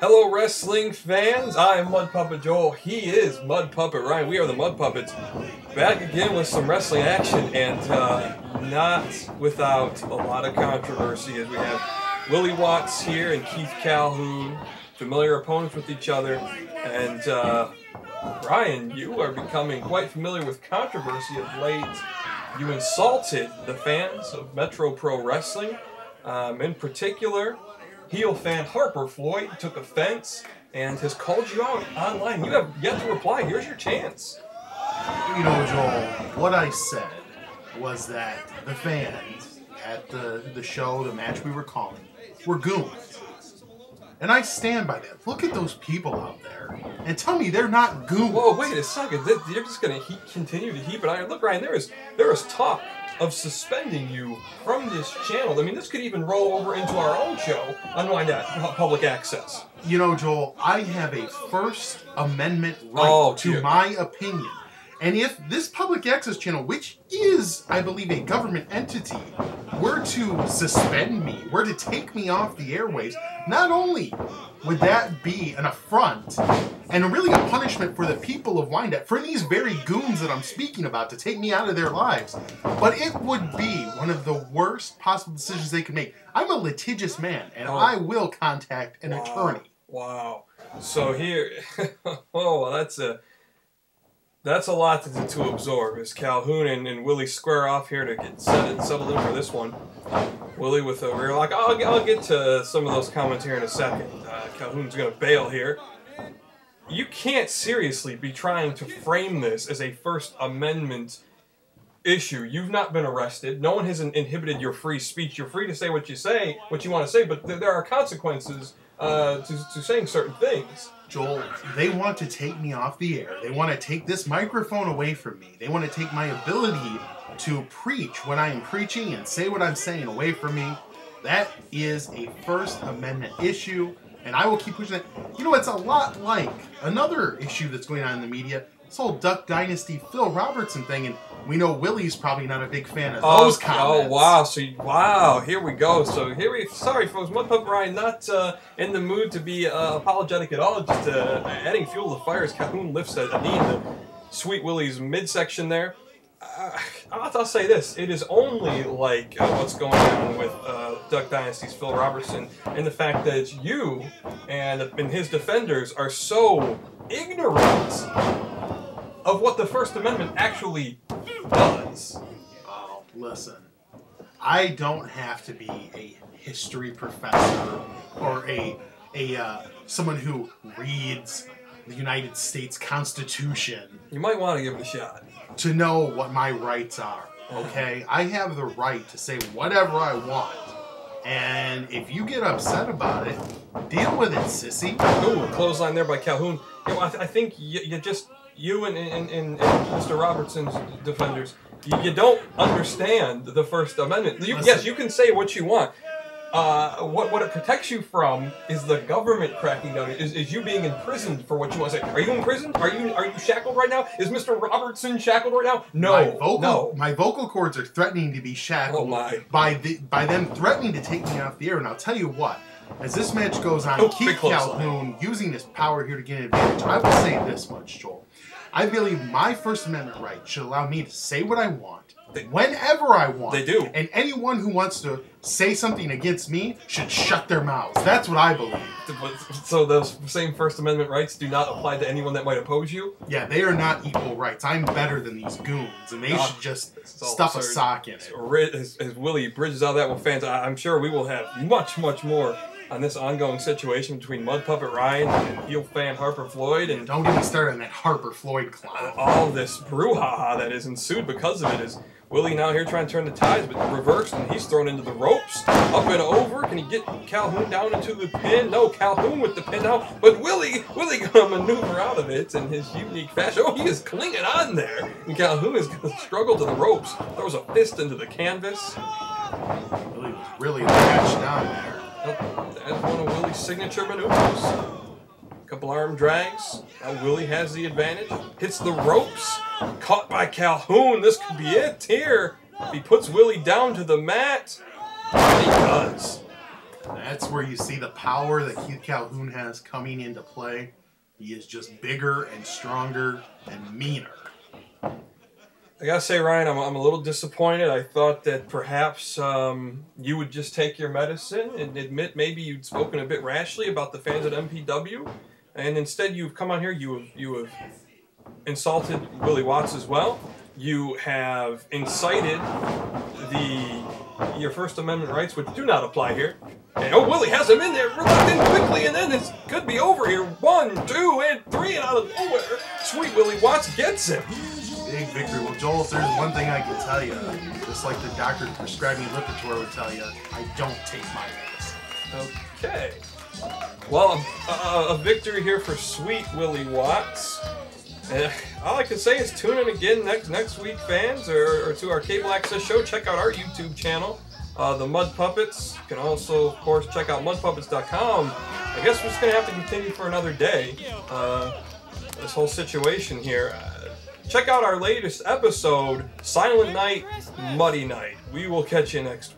Hello, wrestling fans. I am Mud Puppet Joel. He is Mud Puppet Ryan. We are the Mud Puppets. Back again with some wrestling action, and not without a lot of controversy, as we have Willie Watts here and Keith Calhoun, familiar opponents with each other. And Ryan, you are becoming quite familiar with controversy of late. You insulted the fans of Metro Pro Wrestling. In particular, heel fan Harper Floyd took offense and has called you out online. You have yet to reply. Here's your chance. You know, Joel, what I said was that the fans at the show, the match we were calling, were goons. And I stand by that. Look at those people out there and tell me they're not goons. Whoa, wait a second. You're just going to continue to heap it on. Look, Ryan, there is talk of suspending you from this channel. I mean, this could even roll over into our own show on Wyandotte Public Access. You know, Joel, I have a First Amendment right to my opinion. And if this public access channel, which is, I believe, a government entity, were to suspend me, were to take me off the airwaves, not only would that be an affront and really a punishment for the people of Wyandotte, for these very goons that I'm speaking about to take me out of their lives, but it would be one of the worst possible decisions they could make. I'm a litigious man, and I will contact an attorney. Wow. So here, oh, that's a lot to absorb, as Calhoun and Willie square off here to get settled in for this one. Willie with a rear lock. I'll get to some of those comments here in a second. Calhoun's going to bail here. You can't seriously be trying to frame this as a First Amendment issue. You've not been arrested. No one has inhibited your free speech. You're free to say what you want to say, but there are consequences to saying certain things. Joel, they want to take me off the air. They want to take this microphone away from me. They want to take my ability to preach when I am preaching and say what I'm saying away from me. That is a First Amendment issue, and I will keep pushing it. You know, it's a lot like another issue that's going on in the media, this whole Duck Dynasty Phil Robertson thing, and we know Willie's probably not a big fan of those comments. Oh, wow. Here we go. So sorry folks, Mud Puppet Ryan not in the mood to be apologetic at all, just adding fuel to the fire as Calhoun lifts a knee into Sweet Willie's midsection there. I'll say this, it is only like what's going on with Duck Dynasty's Phil Robertson, and the fact that you and his defenders are so ignorant of what the First Amendment actually does. Oh, listen, I don't have to be a history professor or someone who reads the United States Constitution. You might want to give it a shot to know what my rights are, okay? I have the right to say whatever I want. And if you get upset about it, deal with it, sissy. Ooh, clothesline there by Calhoun. You know, I think you and Mr. Robertson's defenders, you don't understand the First Amendment. Yes, you can say what you want. What it protects you from is the government cracking down. Is you being imprisoned for what you want to say. Are you imprisoned? Are you shackled right now? Is Mr. Robertson shackled right now? No. My vocal cords are threatening to be shackled by them threatening to take me off the air. And I'll tell you what, as this match goes on, Keith Calhoun using his power here to get an advantage. I will say this much, Joel. I believe my First Amendment right should allow me to say what I want, whenever I want. They do. And anyone who wants to say something against me should shut their mouths. That's what I believe. So those same First Amendment rights do not apply to anyone that might oppose you? Yeah, they are not equal rights. I'm better than these goons, and they should just stuff a sock in it. As Willie bridges out that with fans, I'm sure we will have much more on this ongoing situation between Mud Puppet Ryan and heel fan Harper Floyd. And don't get me started on that Harper Floyd clown. All this brouhaha that is ensued because of it is Willie now here trying to turn the tides, but reversed, and he's thrown into the ropes. Up and over. Can he get Calhoun down into the pin? No, Calhoun with the pin now. But Willie gonna maneuver out of it in his unique fashion. Oh, he is clinging on there. And Calhoun is gonna struggle to the ropes. Throws a fist into the canvas. Willie was really latched down there. That's one of Willie's signature maneuvers. Couple arm drags. Now Willie has the advantage. Hits the ropes. Caught by Calhoun. This could be it here. He puts Willie down to the mat. And he does. That's where you see the power that Keith Calhoun has coming into play. He is just bigger and stronger and meaner. I gotta say, Ryan, I'm a little disappointed. I thought that perhaps you would just take your medicine and admit maybe you'd spoken a bit rashly about the fans at MPW, and instead you've come on here. You have insulted Willie Watts as well. You have incited your First Amendment rights, which do not apply here. And Willie has him in there, locked in quickly, and then it could be over here. 1, 2, and 3, and out of nowhere, sweet Willie Watts gets him. Big victory. Well, Joel, if there's one thing I can tell you, just like the doctor prescribing Lipitor would tell you, I don't take my medicine. Okay. Well, a victory here for sweet Willie Watts. All I can say is tune in again next week, fans, or to our cable access show. Check out our YouTube channel, The Mud Puppets. You can also, of course, check out mudpuppets.com. I guess we're just going to have to continue for another day, this whole situation here. Check out our latest episode, Silent Night, Muddy Night. We will catch you next week.